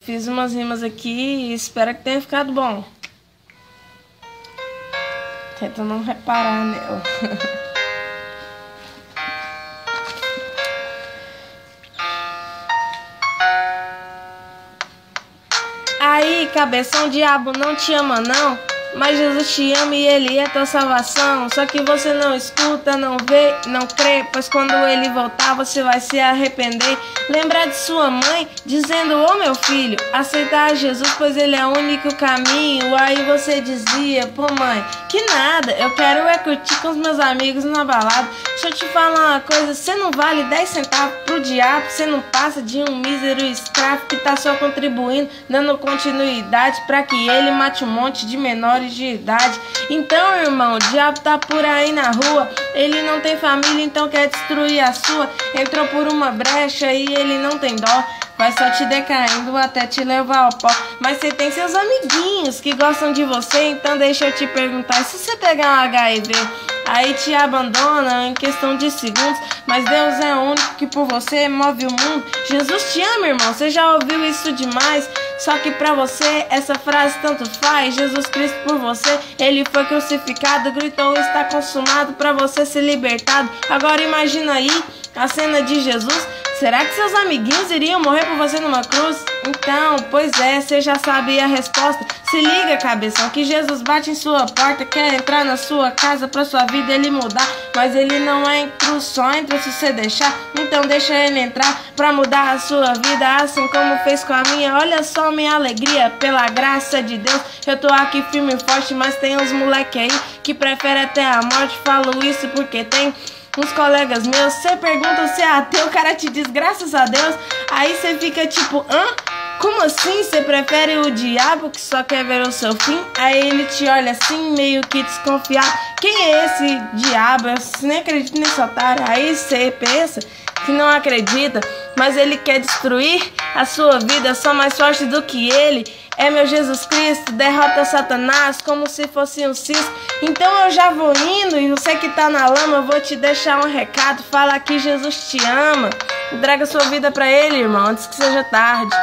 Fiz umas rimas aqui e espero que tenha ficado bom. Tenta não reparar nela. Aí, cabeção, o diabo não te ama não, mas Jesus te ama e Ele é tua salvação. Só que você não escuta, não vê, não crê, pois quando Ele voltar você vai se arrepender. Lembrar de sua mãe dizendo: ô meu filho, aceitar Jesus, pois Ele é o único caminho. Aí você dizia: pô mãe, que nada, eu quero é curtir com os meus amigos na balada. Deixa eu te falar uma coisa, você não vale 10 centavos pro diabo, você não passa de um mísero escravo que tá só contribuindo, dando continuidade pra que ele mate um monte de menores de idade. Então, irmão, o diabo tá por aí na rua, ele não tem família, então quer destruir a sua. Entrou por uma brecha e ele não tem dó, vai só te decaindo até te levar ao pó. Mas você tem seus amiguinhos que gostam de você, então deixa eu te perguntar: se você pegar um HIV, aí te abandona em questão de segundos, mas Deus é o único que por você move o mundo. Jesus te ama, irmão, você já ouviu isso demais, só que pra você essa frase tanto faz. Jesus Cristo por você, Ele foi crucificado, gritou: está consumado, pra você ser libertado. Agora imagina aí a cena de Jesus. Será que seus amiguinhos iriam morrer por você numa cruz? Então, pois é, você já sabe a resposta. Se liga, cabeção, que Jesus bate em sua porta, quer entrar na sua casa pra sua vida ele mudar. Mas ele não é em cruz, só entra se você deixar. Então deixa ele entrar pra mudar a sua vida, assim como fez com a minha. Olha só minha alegria, pela graça de Deus eu tô aqui firme e forte, mas tem uns moleque aí que prefere até a morte. Falo isso porque tem uns colegas meus, você pergunta se é ateu, o cara te diz graças a Deus. Aí você fica tipo: hã? Como assim? Você prefere o diabo que só quer ver o seu fim? Aí ele te olha assim, meio que desconfiado: quem é esse diabo? Eu nem acredito nesse otário. Aí você pensa que não acredita, mas ele quer destruir a sua vida. Só mais forte do que ele é meu Jesus Cristo, derrota Satanás como se fosse um cisco. Então eu já vou indo, e você que tá na lama, eu vou te deixar um recado. Fala que Jesus te ama, entrega sua vida pra ele, irmão, antes que seja tarde.